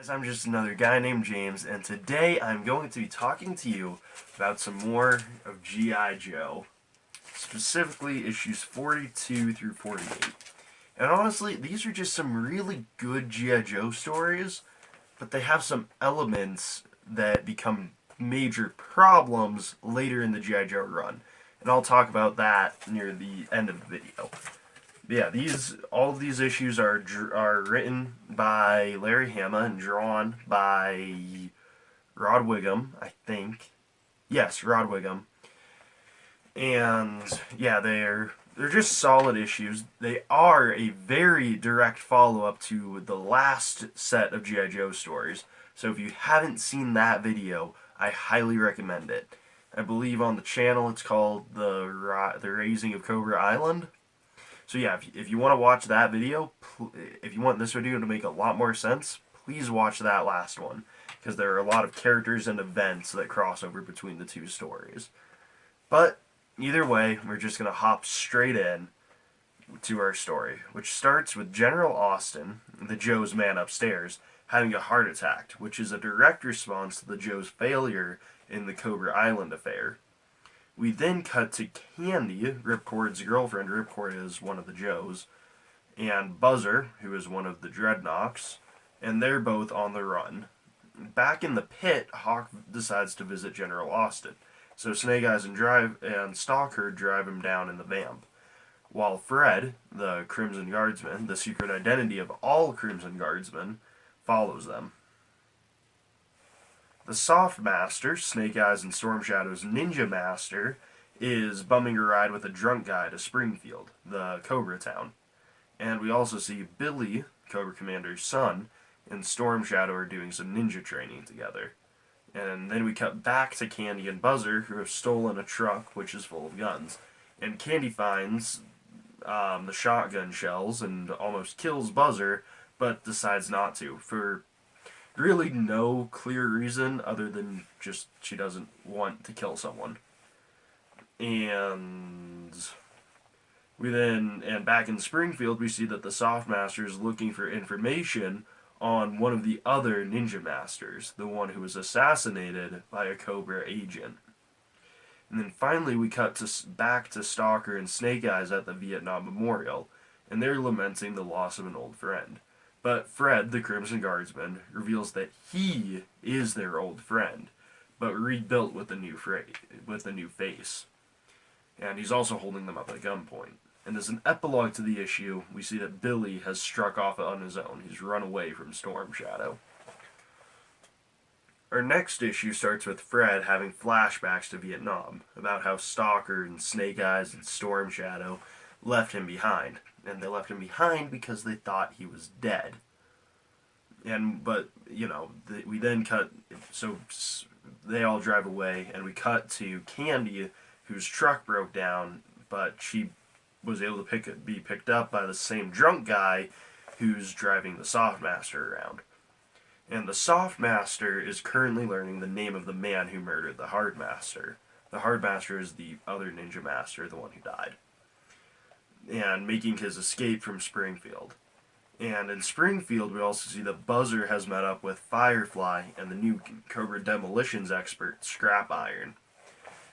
guys, I'm just another guy named James, and today I'm going to be talking to you about some more of G.I. Joe, specifically issues 42 through 48. And honestly, these are just some really good G.I. Joe stories, but they have some elements that become major problems later in the G.I. Joe run. And I'll talk about that near the end of the video. Yeah, all of these issues are written by Larry Hama and drawn by Rod Whigham, I think. Yes, Rod Whigham. And yeah, they're just solid issues. They are a very direct follow-up to the last set of G.I. Joe stories. So if you haven't seen that video, I highly recommend it. I believe on the channel it's called The Raising of Cobra Island. So yeah, if you want to watch that video, if you want this video to make a lot more sense, please watch that last one, because there are a lot of characters and events that cross over between the two stories. But either way, we're just going to hop straight in to our story, which starts with General Austin, the Joe's man upstairs, having a heart attack, which is a direct response to the Joe's failure in the Cobra Island affair. We then cut to Candy, Ripcord's girlfriend. Ripcord is one of the Joes, and Buzzer, who is one of the Dreadnoks, and they're both on the run. Back in the pit, Hawk decides to visit General Austin, so Snake Eyes and Stalker drive him down in the Vamp, while Fred, the Crimson Guardsman, the secret identity of all Crimson Guardsmen, follows them. The Soft Master, Snake Eyes and Storm Shadow's Ninja Master, is bumming a ride with a drunk guy to Springfield, the Cobra town. And we also see Billy, Cobra Commander's son, and Storm Shadow are doing some ninja training together. And then we cut back to Candy and Buzzer, who have stolen a truck which is full of guns. And Candy finds the shotgun shells and almost kills Buzzer, but decides not to, for really no clear reason other than just she doesn't want to kill someone. And back in Springfield, we see that the Soft Master is looking for information on one of the other Ninja Masters, the one who was assassinated by a Cobra agent. And then finally we cut back to Stalker and Snake Eyes at the Vietnam Memorial, and they're lamenting the loss of an old friend. But Fred, the Crimson Guardsman, reveals that he is their old friend, but rebuilt with a new face. And he's also holding them up at gunpoint. And as an epilogue to the issue, we see that Billy has struck off on his own. He's run away from Storm Shadow. Our next issue starts with Fred having flashbacks to Vietnam, about how Stalker and Snake Eyes and Storm Shadow left him behind. And they left him behind because they thought he was dead. But we then cut, so they all drive away, and we cut to Candy, whose truck broke down, but she was able to be picked up by the same drunk guy who's driving the Soft Master around. And the Soft Master is currently learning the name of the man who murdered the Hard Master. The Hard Master is the other Ninja Master, the one who died, and making his escape from Springfield. And in Springfield, we also see that Buzzer has met up with Firefly and the new Cobra demolitions expert, Scrap Iron.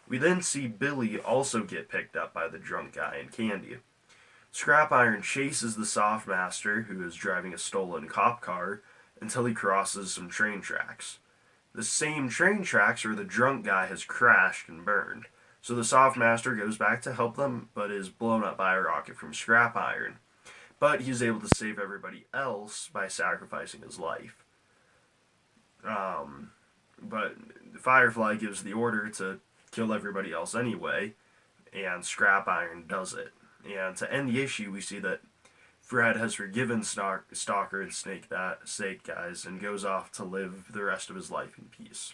We then see Billy also get picked up by the drunk guy and Candy. Scrap Iron chases the Soft Master, who is driving a stolen cop car, until he crosses some train tracks. The same train tracks where the drunk guy has crashed and burned. So the Soft Master goes back to help them, but is blown up by a rocket from Scrap Iron. But he's able to save everybody else by sacrificing his life. But Firefly gives the order to kill everybody else anyway, and Scrap Iron does it. And to end the issue, we see that Fred has forgiven Stalker and Snake Eyes and goes off to live the rest of his life in peace.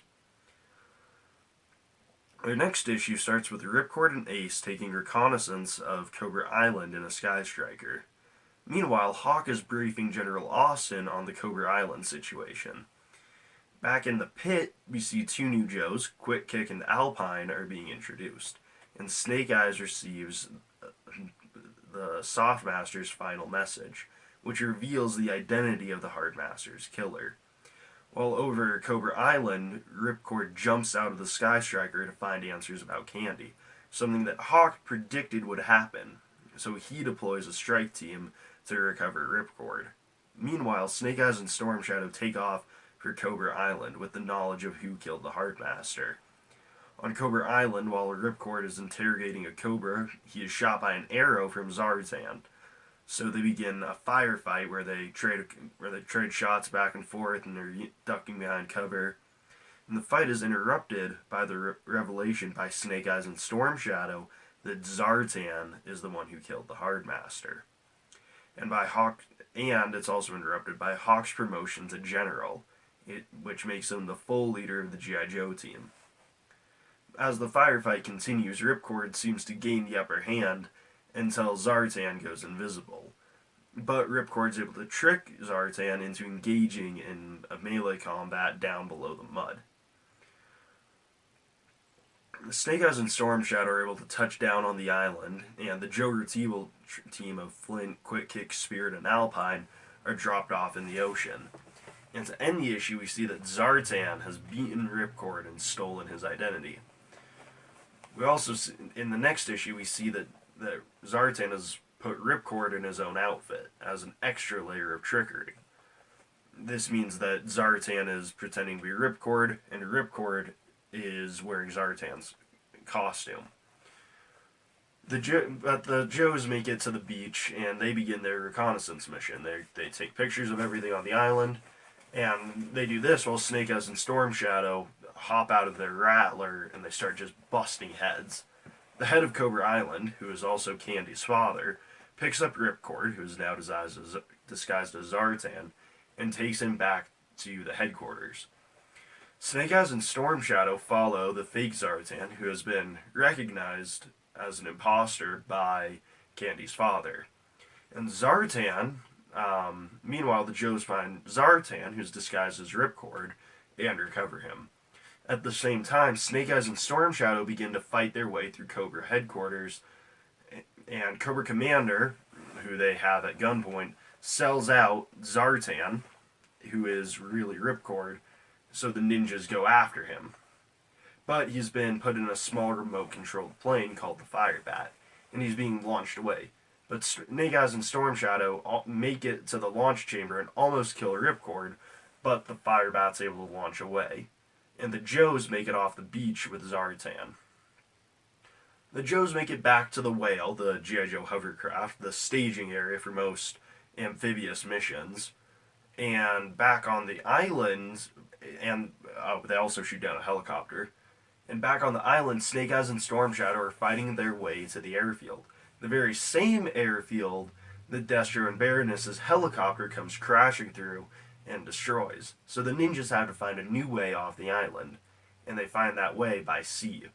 Our next issue starts with Ripcord and Ace taking reconnaissance of Cobra Island in a Sky Striker. Meanwhile, Hawk is briefing General Austin on the Cobra Island situation. Back in the pit, we see two new Joes, Quick Kick and Alpine, are being introduced, and Snake Eyes receives the Soft Master's final message, which reveals the identity of the Hard Master's killer. While over Cobra Island, Ripcord jumps out of the Sky Striker to find answers about Candy, something that Hawk predicted would happen, so he deploys a strike team to recover Ripcord. Meanwhile, Snake Eyes and Storm Shadow take off for Cobra Island with the knowledge of who killed the Heartmaster. On Cobra Island, while Ripcord is interrogating a Cobra, he is shot by an arrow from Zartan. So they begin a firefight where they trade shots back and forth, and they're ducking behind cover. And the fight is interrupted by the revelation by Snake Eyes and Storm Shadow that Zartan is the one who killed the Hardmaster. And it's also interrupted by Hawk's promotion to General, which makes him the full leader of the G.I. Joe team. As the firefight continues, Ripcord seems to gain the upper hand until Zartan goes invisible. But Ripcord's able to trick Zartan into engaging in a melee combat down below the mud. Snake Eyes and Storm Shadow are able to touch down on the island, and the Joe Routible team of Flint, Quick Kick, Spirit, and Alpine are dropped off in the ocean. And to end the issue, we see that Zartan has beaten Ripcord and stolen his identity. We also, in the next issue, we see that Zartan has put Ripcord in his own outfit as an extra layer of trickery. This means that Zartan is pretending to be Ripcord, and Ripcord is wearing Zartan's costume. But the Joes make it to the beach, and they begin their reconnaissance mission. They take pictures of everything on the island, and they do this while Snake Eyes and Storm Shadow hop out of their Rattler, and they start just busting heads. The head of Cobra Island, who is also Candy's father, picks up Ripcord, who is now disguised as Zartan, and takes him back to the headquarters. Snake Eyes and Storm Shadow follow the fake Zartan, who has been recognized as an imposter by Candy's father. And Zartan, meanwhile, the Joes find Zartan, who's disguised as Ripcord, and recover him. At the same time, Snake Eyes and Storm Shadow begin to fight their way through Cobra headquarters, and Cobra Commander, who they have at gunpoint, sells out Zartan, who is really Ripcord, so the ninjas go after him. But he's been put in a small remote-controlled plane called the Firebat, and he's being launched away. But Snake Eyes and Storm Shadow make it to the launch chamber and almost kill Ripcord, but the Firebat's able to launch away. And the Joes make it off the beach with Zartan. The Joes make it back to the Whale, the G.I. Joe hovercraft, the staging area for most amphibious missions. And back on the island, and they also shoot down a helicopter. And back on the island, Snake Eyes and Storm Shadow are fighting their way to the airfield. The very same airfield that Destro and Baroness's helicopter comes crashing through and destroys. So the ninjas have to find a new way off the island, and they find that way by sea.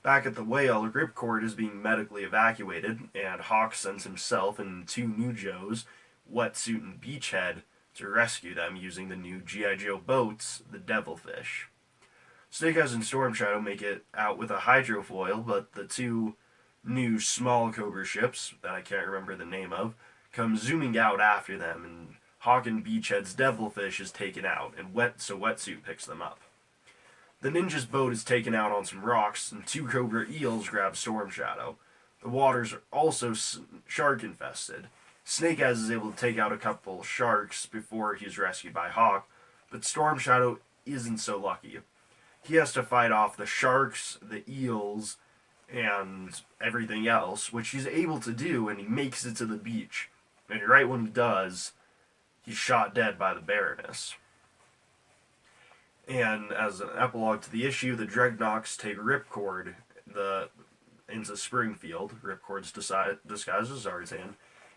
Back at the Whale, Ripcord is being medically evacuated, and Hawk sends himself and two new Joes, Wetsuit and Beachhead, to rescue them using the new G.I. Joe boats, the Devilfish. Snake Eyes and Storm Shadow make it out with a hydrofoil, but the two new small Cobra ships, that I can't remember the name of, come zooming out after them, and Hawk and Beachhead's Devilfish is taken out, and Wetsuit picks them up. The ninja's boat is taken out on some rocks, and two Cobra eels grab Storm Shadow. The waters are also shark-infested. Snake Eyes is able to take out a couple sharks before he's rescued by Hawk, but Storm Shadow isn't so lucky. He has to fight off the sharks, the eels, and everything else, which he's able to do, and he makes it to the beach. And right when he does, he's shot dead by the Baroness. And as an epilogue to the issue, the Dreadnoks take Ripcord into Springfield. Ripcord's disguised as Zartan.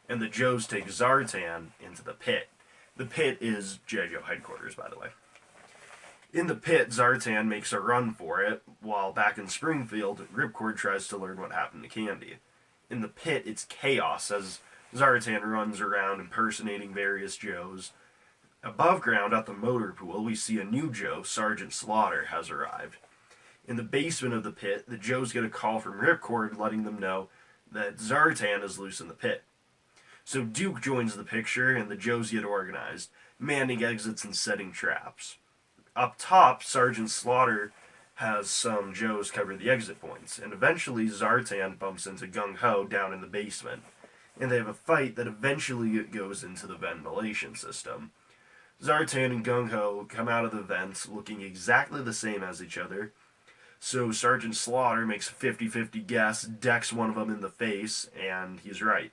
And the Joes take Zartan into the pit. The pit is G.I. Joe headquarters, by the way. In the pit, Zartan makes a run for it, while back in Springfield, Ripcord tries to learn what happened to Candy. In the pit, it's chaos as Zartan runs around impersonating various Joes. Above ground at the motor pool, we see a new Joe, Sergeant Slaughter, has arrived. In the basement of the pit, the Joes get a call from Ripcord letting them know that Zartan is loose in the pit. So Duke joins the picture, and the Joes get organized, manning exits and setting traps. up top, Sergeant Slaughter has some Joes cover the exit points, and eventually Zartan bumps into Gung Ho down in the basement, and they have a fight that eventually goes into the ventilation system. Zartan and Gung Ho come out of the vents looking exactly the same as each other, so Sergeant Slaughter makes a 50-50 guess, decks one of them in the face, and he's right.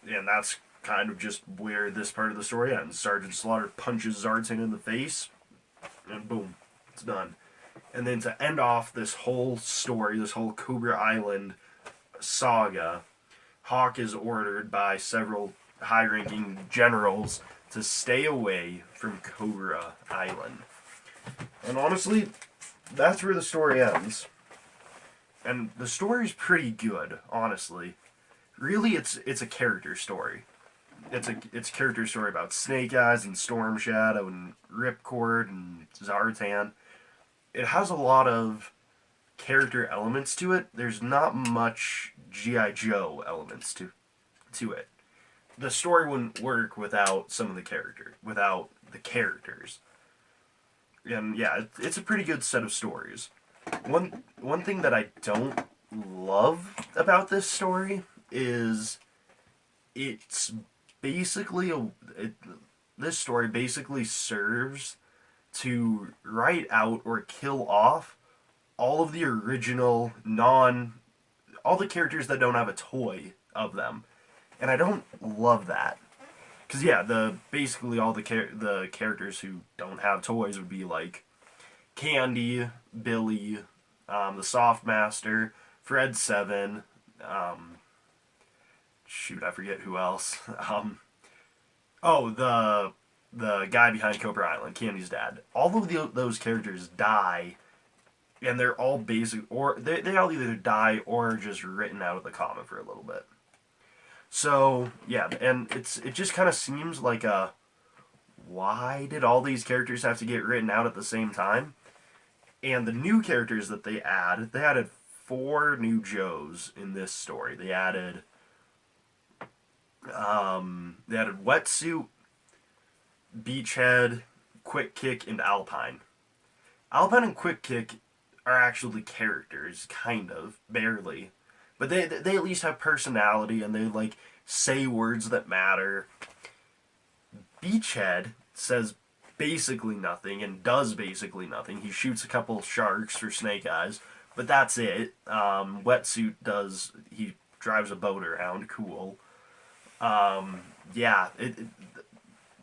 And that's kind of just where this part of the story ends. Sergeant Slaughter punches Zartan in the face, and boom, it's done. And then to end off this whole story, this whole Cobra Island saga, Hawk is ordered by several high-ranking generals to stay away from Cobra Island. And honestly, that's where the story ends. And the story's pretty good, honestly. Really, it's a character story. It's a character story about Snake Eyes and Storm Shadow and Ripcord and Zartan. It has a lot of character elements to it. There's not much G.I. Joe elements to it. The story wouldn't work without some of the characters. And yeah, it's a pretty good set of stories. One thing that I don't love about this story is it's basically this story basically serves to write out or kill off all of the original all the characters that don't have a toy of them, and I don't love that. Because yeah, basically all the characters who don't have toys would be like Candy, Billy, the Softmaster, Fred Seven, shoot, I forget who else. The guy behind Cobra Island, Candy's dad. All of those characters die, and they're all basic, or they all either die or are just written out of the comic for a little bit. So yeah, and it just kind of seems like why did all these characters have to get written out at the same time? And the new characters that they added 4 new Joes in this story. They added Wetsuit, Beachhead, Quick Kick, and Alpine. Alpine and Quick Kick are actually characters, kind of, barely. But they at least have personality, and they, like, say words that matter. Beachhead says basically nothing and does basically nothing. He shoots a couple sharks for Snake Eyes, but that's it. Wetsuit he drives a boat around, cool.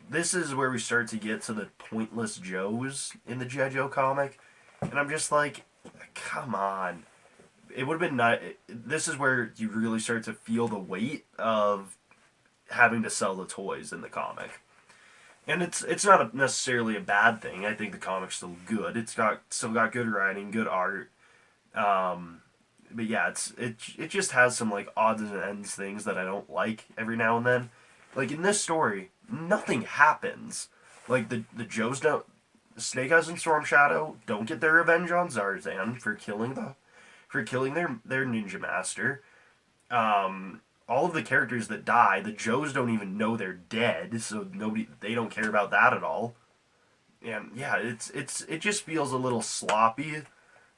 This is where we start to get to the pointless Joes in the G.I. Joe comic, and I'm just like, come on. It would have been nice. This is where you really start to feel the weight of having to sell the toys in the comic. And it's not necessarily a bad thing. I think the comic's still good. It's still got good writing, good art. But yeah, it just has some like odds and ends things that I don't like every now and then. Like in this story, nothing happens. Like the Joes don't. Snake Eyes and Storm Shadow don't get their revenge on Zarzan for killing their ninja master. All of the characters that die, the Joes don't even know they're dead, so they don't care about that at all. And yeah, it just feels a little sloppy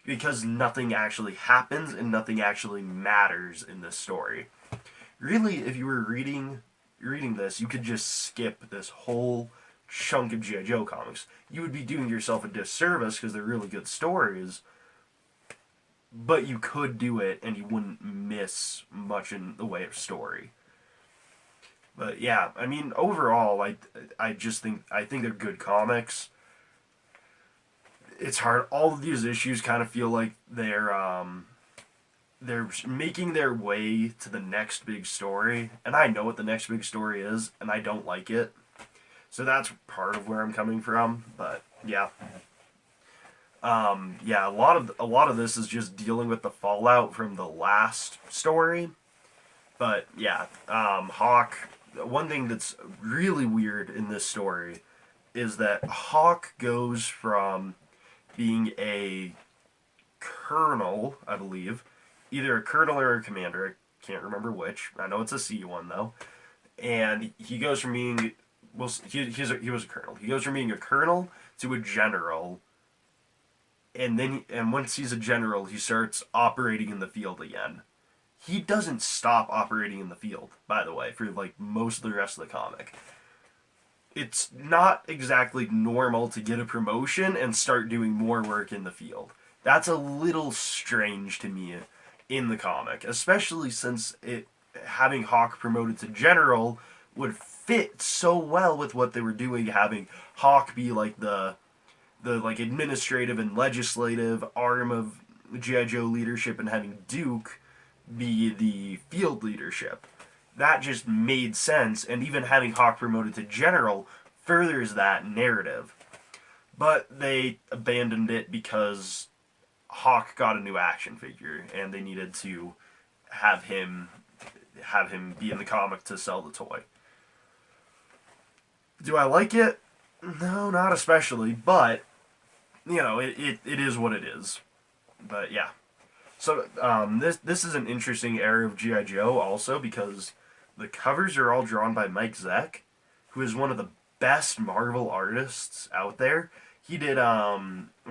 because nothing actually happens and nothing actually matters in this story. Really, if you were reading this, you could just skip this whole chunk of G.I. Joe comics. You would be doing yourself a disservice because they're really good stories, but you could do it and you wouldn't miss much in the way of story. But yeah, I mean, overall, I think they're good comics. It's hard. All of these issues kind of feel like they're making their way to the next big story, and I know what the next big story is, and I don't like it. So that's part of where I'm coming from. But yeah. A lot of this is just dealing with the fallout from the last story. But yeah, Hawk. One thing that's really weird in this story is that Hawk goes from being a colonel, I believe, either a colonel or a commander. I can't remember which. I know it's a C one though, and he goes from being he was a colonel. He goes from being a colonel to a general, and once he's a general, he starts operating in the field again. He doesn't stop operating in the field, by the way, for like most of the rest of the comic. It's not exactly normal to get a promotion and start doing more work in the field. That's a little strange to me in the comic, especially since it having Hawk promoted to general would fit so well with what they were doing, having Hawk be like the like administrative and legislative arm of G.I. Joe leadership, and having Duke be the field leadership. That just made sense, and even having Hawk promoted to general furthers that narrative. But they abandoned it because Hawk got a new action figure, and they needed to have him be in the comic to sell the toy. Do I like it? No, not especially, but you know, it is what it is. But yeah. So this is an interesting era of G.I. Joe also, because the covers are all drawn by Mike Zeck, who is one of the best Marvel artists out there. He did a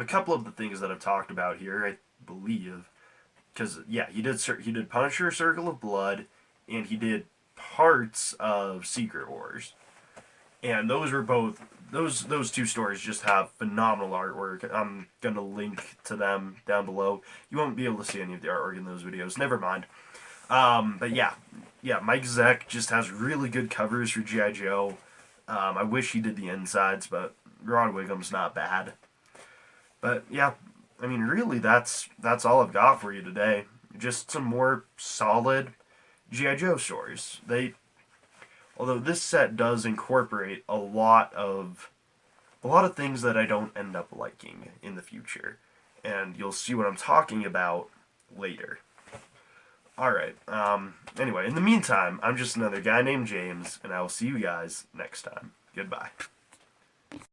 couple of the things that I've talked about here, I believe, because yeah, he did Punisher: Circle of Blood, and he did parts of Secret Wars, and those were both those two stories just have phenomenal artwork. I'm gonna link to them down below. You won't be able to see any of the artwork in those videos. Never mind. But yeah, Mike Zeck just has really good covers for G.I. Joe. I wish he did the insides, but Rod Wigham's not bad. But yeah, I mean, really, that's all I've got for you today. Just some more solid G.I. Joe stories. Although this set does incorporate a lot of things that I don't end up liking in the future, and you'll see what I'm talking about later. Alright, anyway, in the meantime, I'm just another guy named James, and I will see you guys next time. Goodbye.